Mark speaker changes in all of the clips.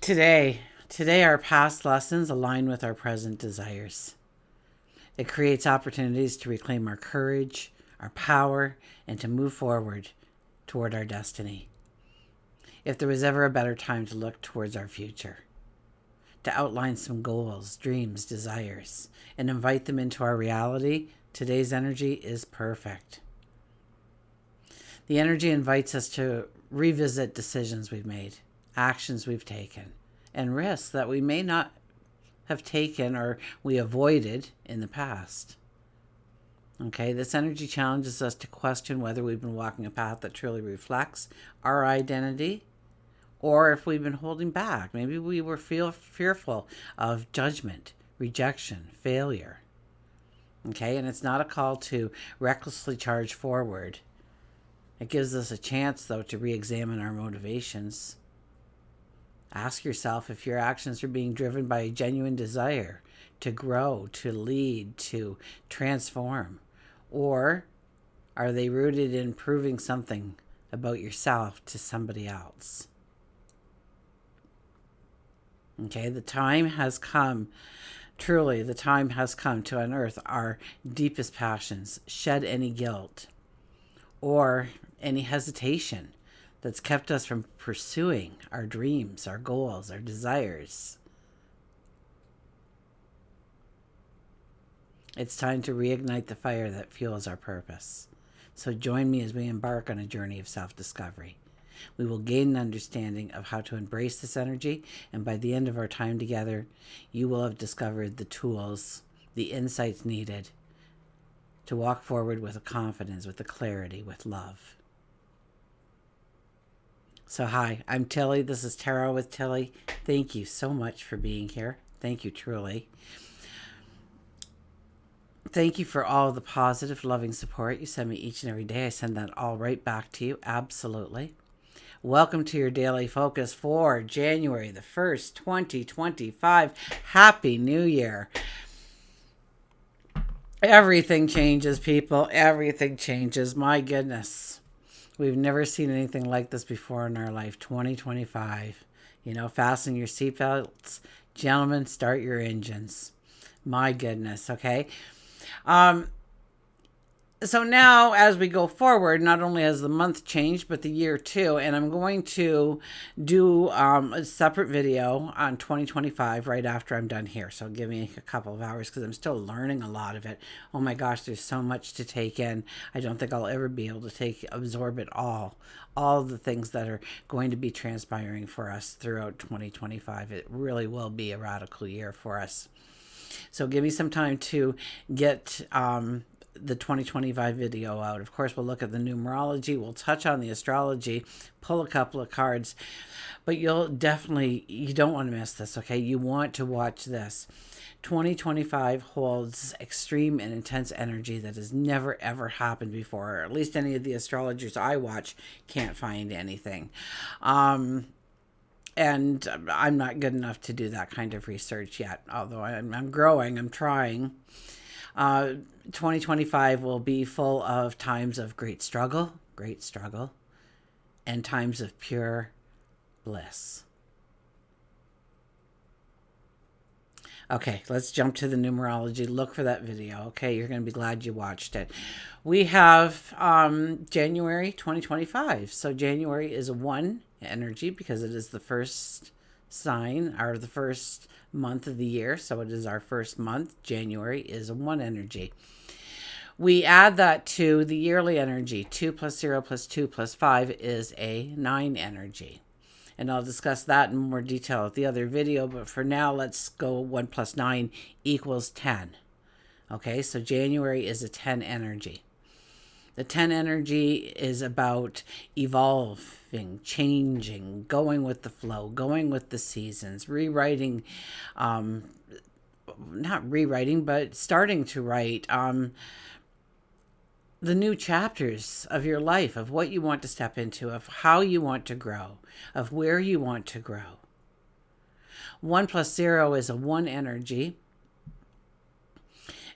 Speaker 1: Today our past lessons align with our present desires. It creates opportunities to reclaim our courage, our power, and to move forward toward our destiny. If there was ever a better time to look towards our future, to outline some goals, dreams, desires, and invite them into our reality, today's energy is perfect. The energy invites us to revisit decisions we've made, actions we've taken, and risks that we may not have taken or we avoided in the past. Okay, this energy challenges us to question whether we've been walking a path that truly reflects our identity or if we've been holding back. Maybe we were fearful of judgment, rejection, failure. Okay, and it's not a call to recklessly charge forward. It gives us a chance, though, to re-examine our motivations. Ask yourself if your actions are being driven by a genuine desire to grow, to lead, to transform, or are they rooted in proving something about yourself to somebody else? Okay, the time has come, truly, the time has come to unearth our deepest passions, shed any guilt or any hesitation that's kept us from pursuing our dreams, our goals, our desires. It's time to reignite the fire that fuels our purpose. So join me as we embark on a journey of self-discovery. We will gain an understanding of how to embrace this energy, and by the end of our time together, you will have discovered the tools, the insights needed to walk forward with a confidence, with a clarity, with love. So hi, I'm Tilly. This is Tarot with Tilly. Thank you so much for being here. Thank you, truly. Thank you for all the positive, loving support you send me each and every day. I send that all right back to you. Absolutely. Welcome to your daily focus for January the 1st, 2025. Happy New Year. Everything changes, people. Everything changes. My goodness. We've never seen anything like this before in our life. 2025. Fasten your seatbelts. Gentlemen, start your engines. My goodness, okay? So now as we go forward, not only has the month changed, but the year too. And I'm going to do a separate video on 2025 right after I'm done here. So give me a couple of hours because I'm still learning a lot of it. Oh my gosh, there's so much to take in. I don't think I'll ever be able to absorb it all the things that are going to be transpiring for us throughout 2025. It really will be a radical year for us. So give me some time to get the 2025 video out. Of course, we'll look at the numerology. We'll touch on the astrology, pull a couple of cards, but you don't want to miss this, okay? You want to watch this. 2025 holds extreme and intense energy that has never, ever happened before, or at least any of the astrologers I watch can't find anything. And I'm not good enough to do that kind of research yet, although I'm growing, I'm trying. 2025 will be full of times of great struggle, and times of pure bliss. Okay, let's jump to the numerology. Look for that video. Okay, you're going to be glad you watched it. We have January 2025. So January is a 1 energy because it is the first sign or the first month of the year. So it is our first month. January is a 1 energy. We add that to the yearly energy. 2 plus 0 plus 2 plus 5 is a 9 energy. And I'll discuss that in more detail at the other video. But for now, let's go 1 plus 9 equals 10. Okay, so January is a 10 energy. The 10 energy is about evolving, changing, going with the flow, going with the seasons, rewriting, not rewriting, but starting to write the new chapters of your life, of what you want to step into, of how you want to grow, of where you want to grow. 1 plus 0 is a 1 energy.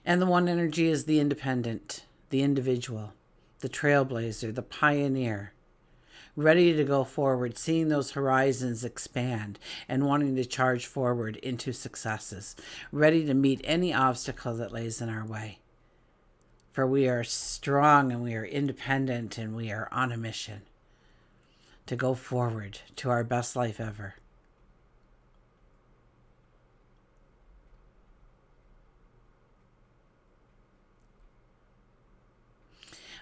Speaker 1: And the 1 energy is the independent, the individual, the trailblazer, the pioneer, ready to go forward, seeing those horizons expand and wanting to charge forward into successes, ready to meet any obstacle that lays in our way. For we are strong and we are independent and we are on a mission to go forward to our best life ever.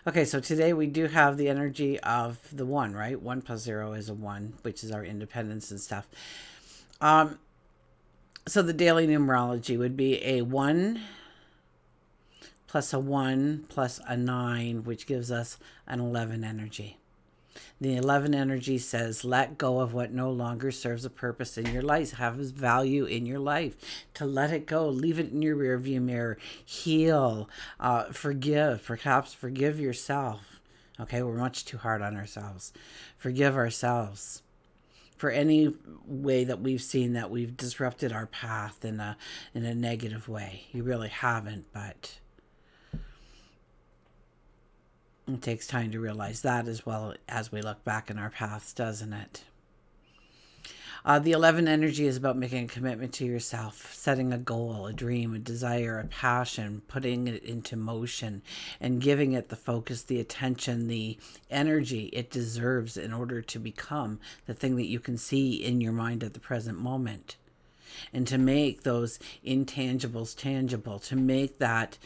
Speaker 1: Okay, so today we do have the energy of the one, right? 1 plus 0 is a 1, which is our independence and stuff. So the daily numerology would be a 1 plus a 1 plus a 9, which gives us an 11 energy. The 11 energy says, let go of what no longer serves a purpose in your life, has value in your life. To let it go, leave it in your rearview mirror, heal, forgive, perhaps forgive yourself. Okay, we're much too hard on ourselves. Forgive ourselves for any way that we've seen that we've disrupted our path in a negative way. You really haven't, but it takes time to realize that as well as we look back in our paths, doesn't it? The 11 energy is about making a commitment to yourself, setting a goal, a dream, a desire, a passion, putting it into motion, and giving it the focus, the attention, the energy it deserves in order to become the thing that you can see in your mind at the present moment. And to make those intangibles tangible, to make that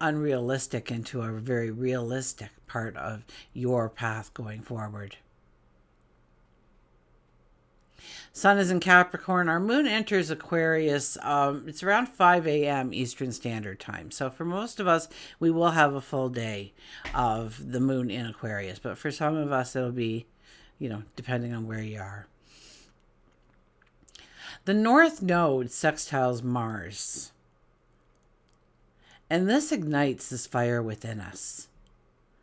Speaker 1: unrealistic into a very realistic part of your path going forward. Sun is in Capricorn. Our moon enters Aquarius. It's around 5 a.m. Eastern Standard Time. So for most of us, we will have a full day of the moon in Aquarius. But for some of us, it'll be, depending on where you are. The North Node sextiles Mars. And this ignites this fire within us.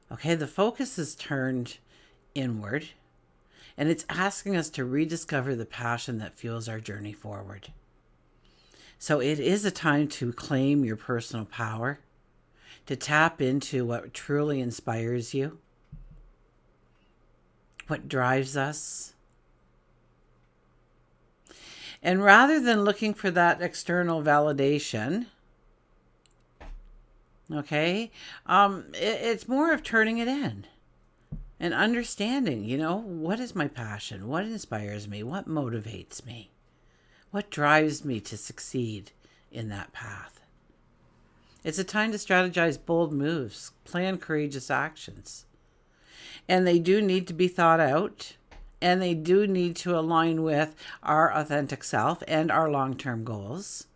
Speaker 1: Okay, the focus is turned inward, and it's asking us to rediscover the passion that fuels our journey forward. So it is a time to claim your personal power, to tap into what truly inspires you, what drives us. And rather than looking for that external validation, okay, it's more of turning it in and understanding, what is my passion? What inspires me? What motivates me? What drives me to succeed in that path? It's a time to strategize bold moves, plan courageous actions. And they do need to be thought out, and they do need to align with our authentic self and our long-term goals.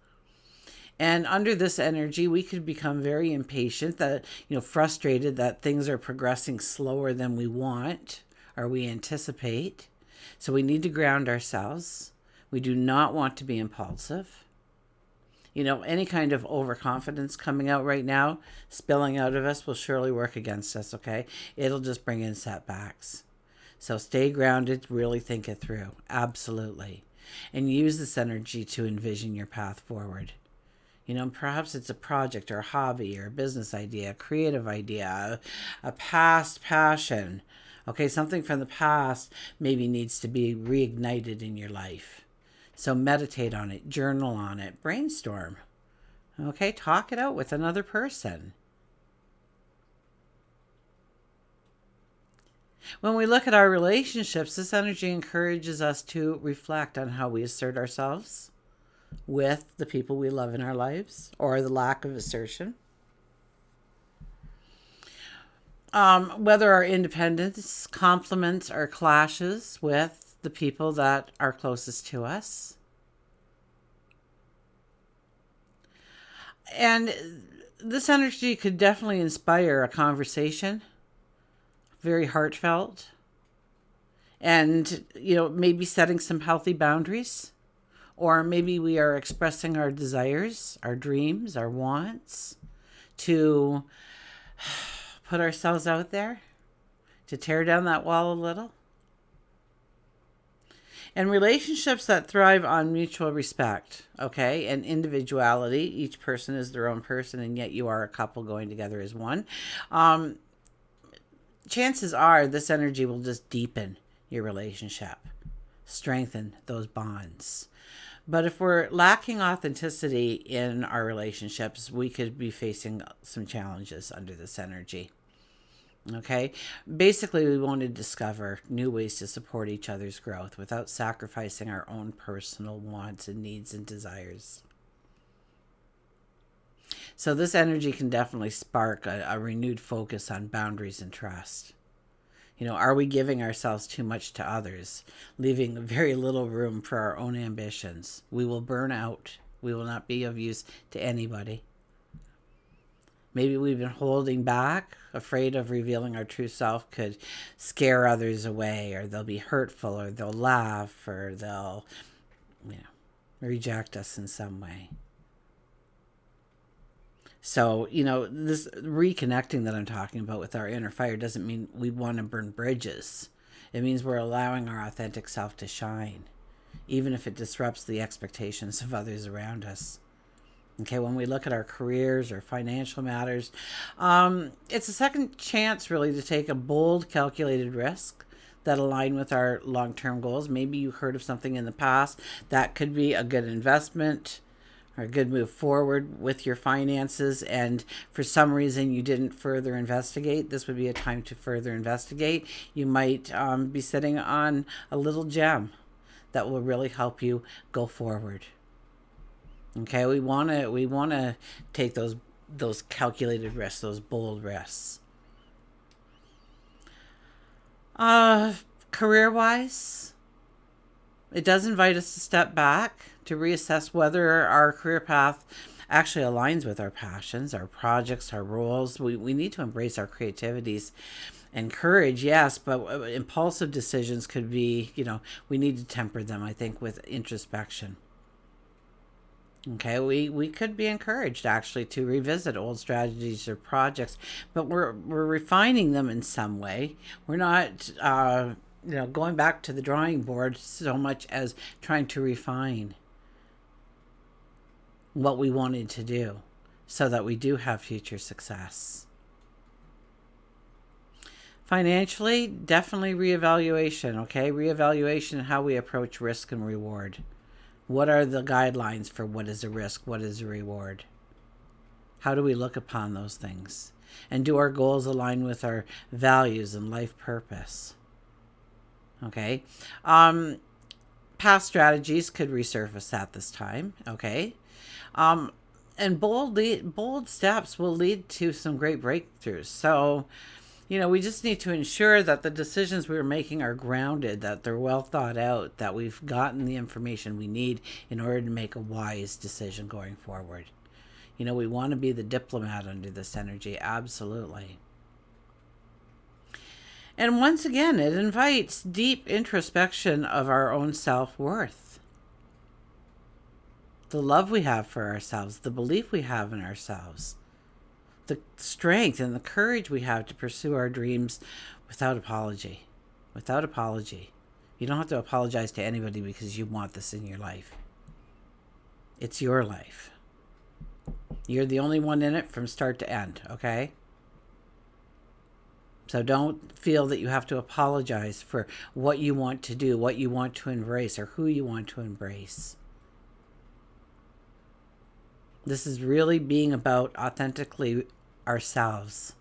Speaker 1: And under this energy, we could become very impatient, frustrated that things are progressing slower than we want or we anticipate. So we need to ground ourselves. We do not want to be impulsive. Any kind of overconfidence coming out right now, spilling out of us, will surely work against us, okay? It'll just bring in setbacks. So stay grounded, really think it through. Absolutely. And use this energy to envision your path forward. Perhaps it's a project or a hobby or a business idea, a creative idea, a past passion. Okay, something from the past maybe needs to be reignited in your life. So meditate on it, journal on it, brainstorm. Okay, talk it out with another person. When we look at our relationships, this energy encourages us to reflect on how we assert ourselves with the people we love in our lives, or the lack of assertion. Whether our independence complements or clashes with the people that are closest to us. And this energy could definitely inspire a conversation, very heartfelt, and, maybe setting some healthy boundaries. Or maybe we are expressing our desires, our dreams, our wants, to put ourselves out there, to tear down that wall a little. And relationships that thrive on mutual respect, okay, and individuality. Each person is their own person, and yet you are a couple going together as one. chances are this energy will just deepen your relationship, strengthen those bonds. But if we're lacking authenticity in our relationships, we could be facing some challenges under this energy. Okay? Basically, we want to discover new ways to support each other's growth without sacrificing our own personal wants and needs and desires. So this energy can definitely spark a renewed focus on boundaries and trust. Are we giving ourselves too much to others, leaving very little room for our own ambitions? We will burn out. We will not be of use to anybody. Maybe we've been holding back, afraid of revealing our true self could scare others away, or they'll be hurtful, or they'll laugh, or they'll, reject us in some way. So, this reconnecting that I'm talking about with our inner fire doesn't mean we want to burn bridges. It means we're allowing our authentic self to shine, even if it disrupts the expectations of others around us. Okay, when we look at our careers or financial matters, it's a second chance really to take a bold, calculated risk that align with our long-term goals. Maybe you heard of something in the past that could be a good investment or a good move forward with your finances, and for some reason you didn't further investigate. This would be a time to further investigate. You might be sitting on a little gem that will really help you go forward. Okay, we want to take those calculated risks, those bold risks. Career-wise, it does invite us to step back, to reassess whether our career path actually aligns with our passions, our projects, our roles. We need to embrace our creativities and courage, yes, but impulsive decisions could be, we need to temper them, I think, with introspection. Okay, we could be encouraged actually to revisit old strategies or projects, but we're refining them in some way. We're not going back to the drawing board so much as trying to refine what we wanted to do so that we do have future success. Financially, definitely reevaluation, okay? Reevaluation how we approach risk and reward. What are the guidelines for what is a risk, what is a reward? How do we look upon those things? And do our goals align with our values and life purpose? Okay. Past strategies could resurface at this time, okay? And bold steps will lead to some great breakthroughs. So, we just need to ensure that the decisions we're making are grounded, that they're well thought out, that we've gotten the information we need in order to make a wise decision going forward. We want to be the diplomat under this energy, absolutely. And once again, it invites deep introspection of our own self-worth. The love we have for ourselves, the belief we have in ourselves, the strength and the courage we have to pursue our dreams without apology. Without apology. You don't have to apologize to anybody because you want this in your life. It's your life. You're the only one in it from start to end, okay? So don't feel that you have to apologize for what you want to do, what you want to embrace, or who you want to embrace. This is really being about authentically ourselves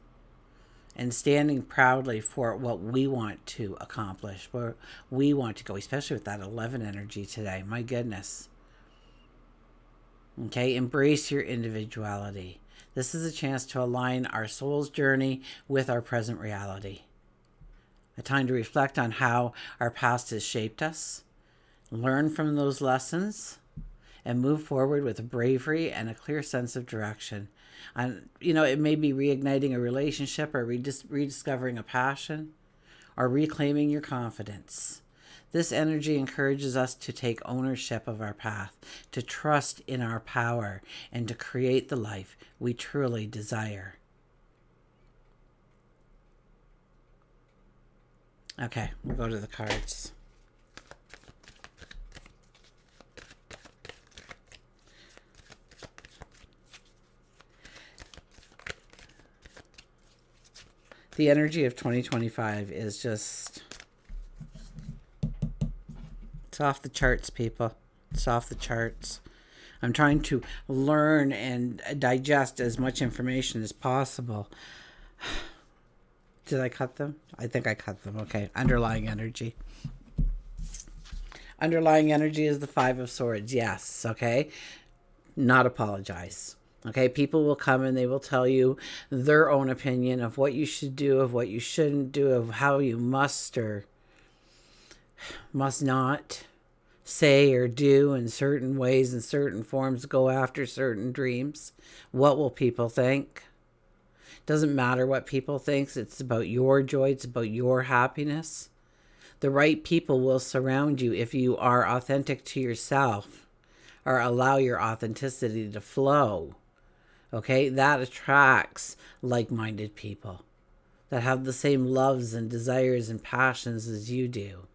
Speaker 1: and standing proudly for what we want to accomplish, where we want to go, especially with that 11 energy today. My goodness. Okay, embrace your individuality. This is a chance to align our soul's journey with our present reality. A time to reflect on how our past has shaped us, learn from those lessons, and move forward with a bravery and a clear sense of direction. And, it may be reigniting a relationship or rediscovering a passion or reclaiming your confidence. This energy encourages us to take ownership of our path, to trust in our power, and to create the life we truly desire. Okay, we'll go to the cards. The energy of 2025 is just, it's off the charts, people. It's off the charts. I'm trying to learn and digest as much information as possible. Did I cut them? I think I cut them. Okay. Underlying energy. Underlying energy is the Five of Swords. Yes. Okay. Not apologize. Okay. People will come and they will tell you their own opinion of what you should do, of what you shouldn't do, of how you must or must not say or do in certain ways, in certain forms, go after certain dreams. What will people think? Doesn't matter what people think. It's about your joy. It's about your happiness. The right people will surround you if you are authentic to yourself or allow your authenticity to flow. Okay, that attracts like-minded people that have the same loves and desires and passions as you do.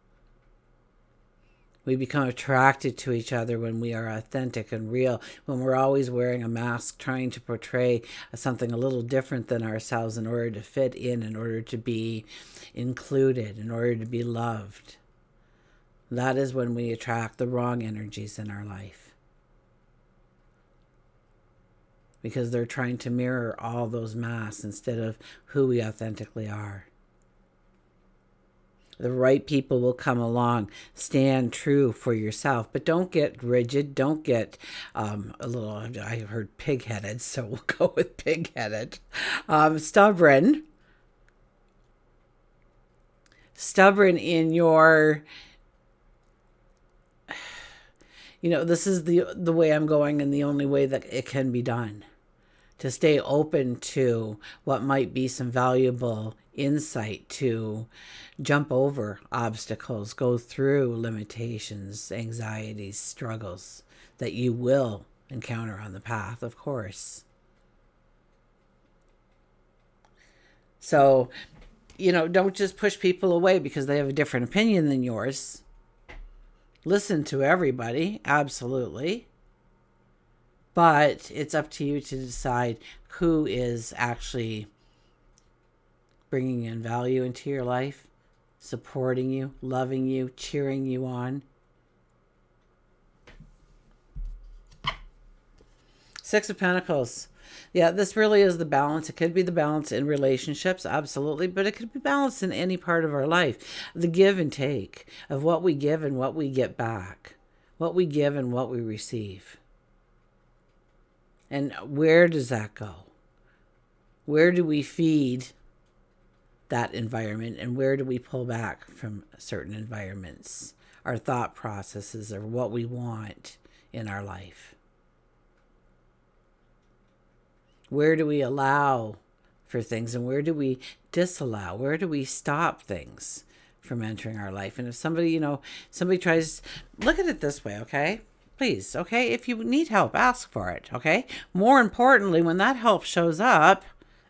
Speaker 1: We become attracted to each other when we are authentic and real, when we're always wearing a mask, trying to portray something a little different than ourselves in order to fit in order to be included, in order to be loved. That is when we attract the wrong energies in our life. Because they're trying to mirror all those masks instead of who we authentically are. The right people will come along. Stand true for yourself, but don't get rigid. Don't get a little, I heard pig-headed, so we'll go with pig-headed. Stubborn. Stubborn in your, this is the way I'm going and the only way that it can be done. To stay open to what might be some valuable insight, to jump over obstacles, go through limitations, anxieties, struggles that you will encounter on the path, of course. So, don't just push people away because they have a different opinion than yours. Listen to everybody, absolutely. But it's up to you to decide who is actually bringing in value into your life, supporting you, loving you, cheering you on. Six of Pentacles. Yeah, this really is the balance. It could be the balance in relationships, absolutely, but it could be balanced in any part of our life. The give and take of what we give and what we get back, what we give and what we receive. And where does that go? Where do we feed that environment and where do we pull back from certain environments, our thought processes, or what we want in our life? Where do we allow for things and where do we disallow? Where do we stop things from entering our life? And if somebody, somebody tries, look at it this way, okay? Please, okay? If you need help, ask for it, okay? More importantly, when that help shows up,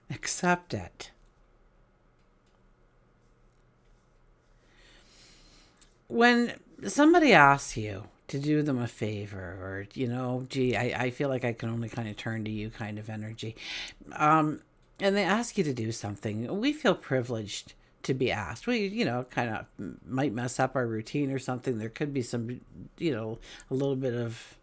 Speaker 1: accept it. When somebody asks you to do them a favor or, I feel like I can only kind of turn to you kind of energy, and they ask you to do something, we feel privileged to be asked. We, kind of might mess up our routine or something. There could be some, a little bit of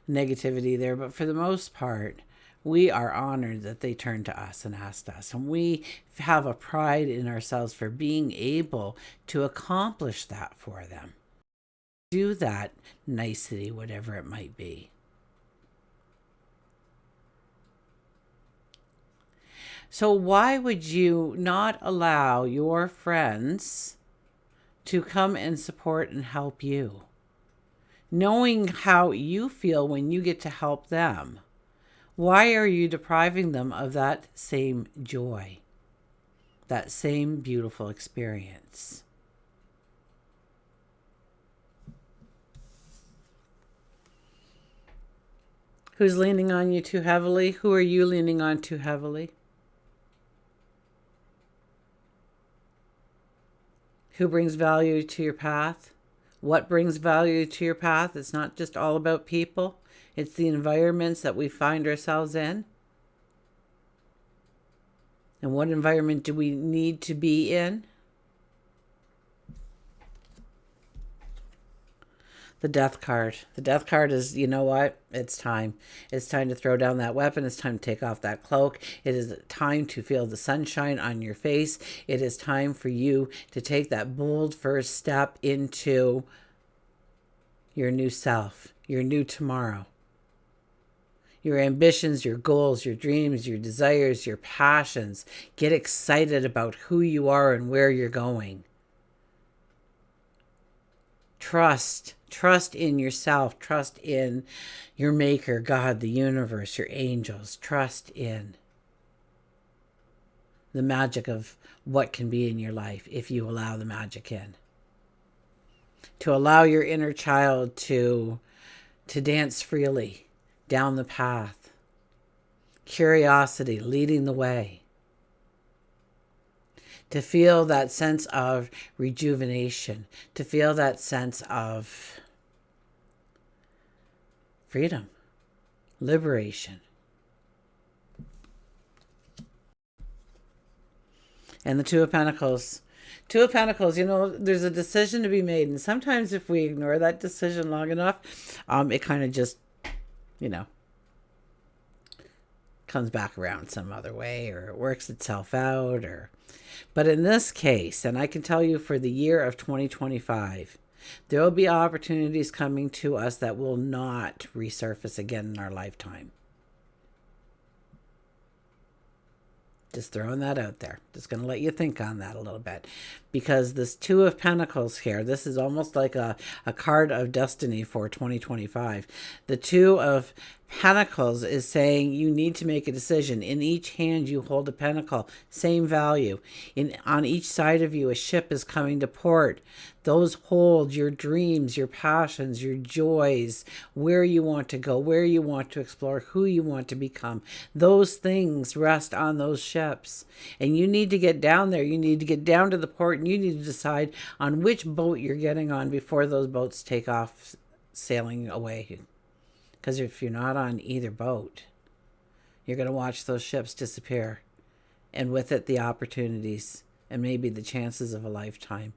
Speaker 1: negativity there. But for the most part, we are honored that they turned to us and asked us. And we have a pride in ourselves for being able to accomplish that for them. Do that nicety, whatever it might be. So why would you not allow your friends to come and support and help you? Knowing how you feel when you get to help them, why are you depriving them of that same joy, that same beautiful experience? Who's leaning on you too heavily? Who are you leaning on too heavily? Who brings value to your path? What brings value to your path? It's not just all about people. It's the environments that we find ourselves in. And what environment do we need to be in? The death card. The death card is, you know what? It's time. It's time to throw down that weapon. It's time to take off that cloak. It is time to feel the sunshine on your face. It is time for you to take that bold first step into your new self, your new tomorrow. Your ambitions, your goals, your dreams, your desires, your passions. Get excited about who you are and where you're going. Trust in yourself. Trust in your maker, God, the universe, your angels. Trust in the magic of what can be in your life if you allow the magic in. To allow your inner child to dance freely down the path. Curiosity leading the way. To feel that sense of rejuvenation. To feel that sense of freedom. Liberation. And the Two of Pentacles. Two of Pentacles, there's a decision to be made. And sometimes if we ignore that decision long enough, it kind of just, comes back around some other way, or it works itself out. But in this case, and I can tell you for the year of 2025, there will be opportunities coming to us that will not resurface again in our lifetime. Just throwing that out there. Just going to let you think on that a little bit. Because this Two of Pentacles here, this is almost like a card of destiny for 2025. The Two of Pentacles is saying you need to make a decision. In each hand you hold a pentacle, same value. On each side of you a ship is coming to port. Those hold your dreams, your passions, your joys, where you want to go, where you want to explore, who you want to become. Those things rest on those ships. And you need to get down there. You need to get down to the port, and you need to decide on which boat you're getting on before those boats take off sailing away. Because if you're not on either boat, you're going to watch those ships disappear. And with it, the opportunities and maybe the chances of a lifetime.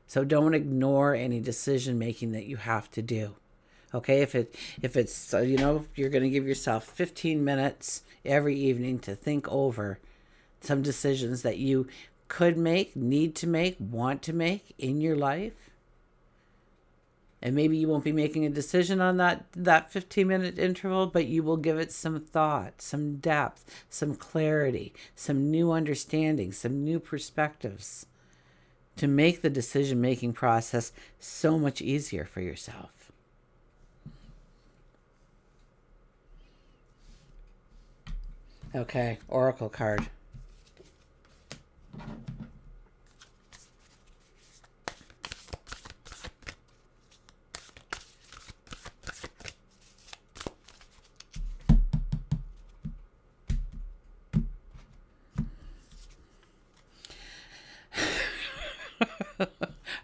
Speaker 1: So don't ignore any decision making that you have to do. Okay, if it's you're going to give yourself 15 minutes every evening to think over some decisions that you could make, need to make, want to make in your life. And maybe you won't be making a decision on that 15-minute interval, but you will give it some thought, some depth, some clarity, some new understanding, some new perspectives to make the decision-making process so much easier for yourself. Okay, Oracle card.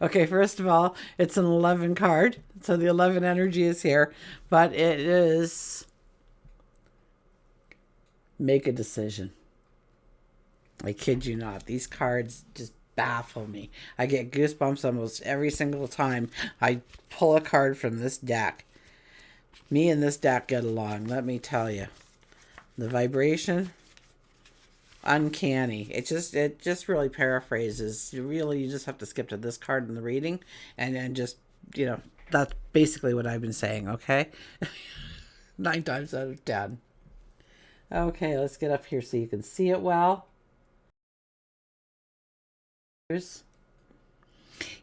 Speaker 1: Okay, first of all, it's an 11 card. So the 11 energy is here. But it is make a decision. I kid you not. These cards just baffle me. I get goosebumps almost every single time I pull a card from this deck. Me and this deck get along, let me tell you. The vibration, uncanny. It just really paraphrases. You just have to skip to this card in the reading and then just, that's basically what I've been saying, okay? 9 times out of 10. Okay, let's get up here so you can see it well.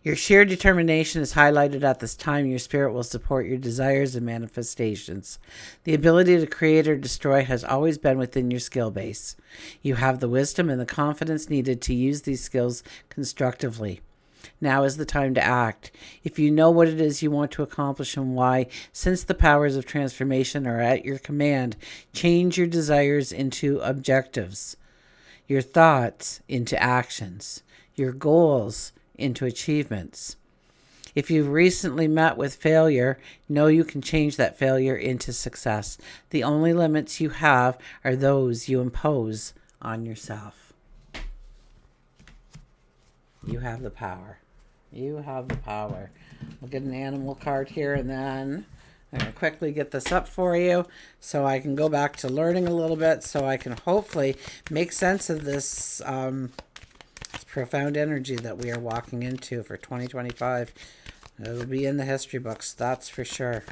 Speaker 1: Your sheer determination is highlighted at this time. Your spirit will support your desires and manifestations. The ability to create or destroy has always been within your skill base. You have the wisdom and the confidence needed to use these skills constructively. Now is the time to act. If you know what it is you want to accomplish and why, since the powers of transformation are at your command, change your desires into objectives, your thoughts into actions, your goals into achievements. If you've recently met with failure, know you can change that failure into success. The only limits you have are those you impose on yourself. You have the power. You have the power. We'll get an animal card here, and then I'm going to quickly get this up for you so I can go back to learning a little bit, so I can hopefully make sense of this profound energy that we are walking into for 2025. It'll be in the history books, that's for sure.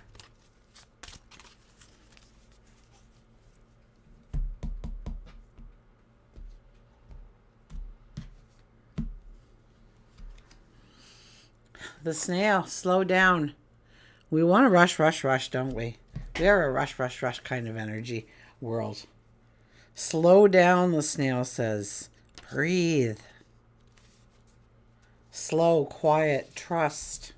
Speaker 1: The snail, slow down. We want to rush, rush, rush, don't we? We are a rush, rush, rush kind of energy world. Slow down, the snail says. Breathe. Slow, quiet, trust.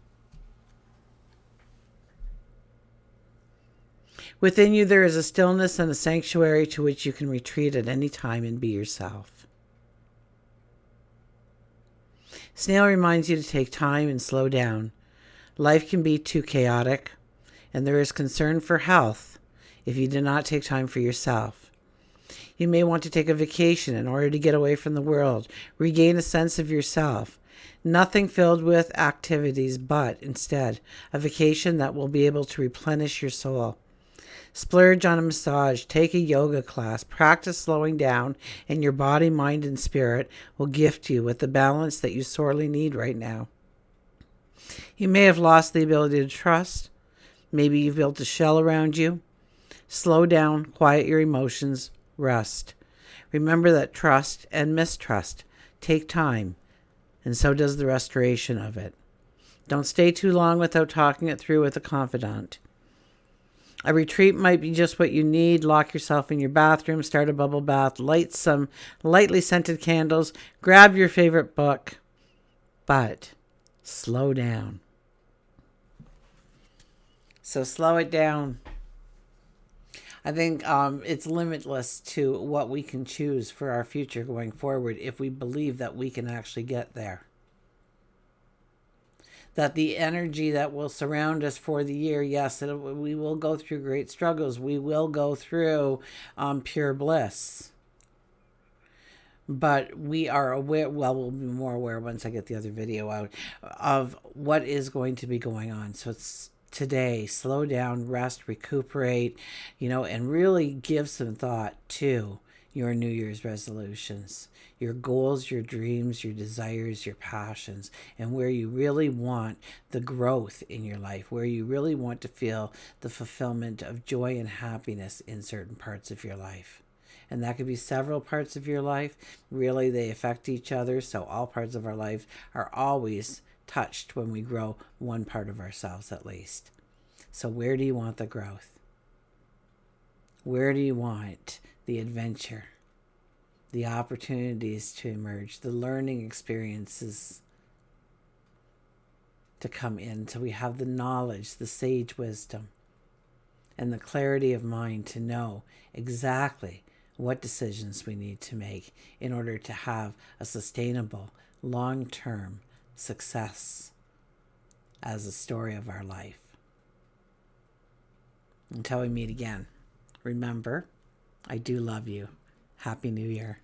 Speaker 1: Within you there is a stillness and a sanctuary to which you can retreat at any time and be yourself. Snail reminds you to take time and slow down. Life can be too chaotic, and there is concern for health if you do not take time for yourself. You may want to take a vacation in order to get away from the world, regain a sense of yourself. Nothing filled with activities, but instead a vacation that will be able to replenish your soul. Splurge on a massage, take a yoga class, practice slowing down, and your body, mind, and spirit will gift you with the balance that you sorely need right now. You may have lost the ability to trust. Maybe you've built a shell around you. Slow down, quiet your emotions, rest. Remember that trust and mistrust take time, and so does the restoration of it. Don't stay too long without talking it through with a confidant. A retreat might be just what you need. Lock yourself in your bathroom, start a bubble bath, light some lightly scented candles, grab your favorite book, but slow down. So slow it down. I think it's limitless to what we can choose for our future going forward if we believe that we can actually get there. That the energy that will surround us for the year, yes, we will go through great struggles. We will go through pure bliss. But we are aware, well, we'll be more aware once I get the other video out, of what is going to be going on. So it's today, slow down, rest, recuperate, and really give some thought to your New Year's resolutions, your goals, your dreams, your desires, your passions, and where you really want the growth in your life, where you really want to feel the fulfillment of joy and happiness in certain parts of your life. And that could be several parts of your life. Really, they affect each other, so all parts of our life are always touched when we grow one part of ourselves at least. So where do you want the growth? Where do you want the adventure, the opportunities to emerge, the learning experiences to come in, so we have the knowledge, the sage wisdom, and the clarity of mind to know exactly what decisions we need to make in order to have a sustainable, long-term success as a story of our life. Until we meet again, remember, I do love you. Happy New Year.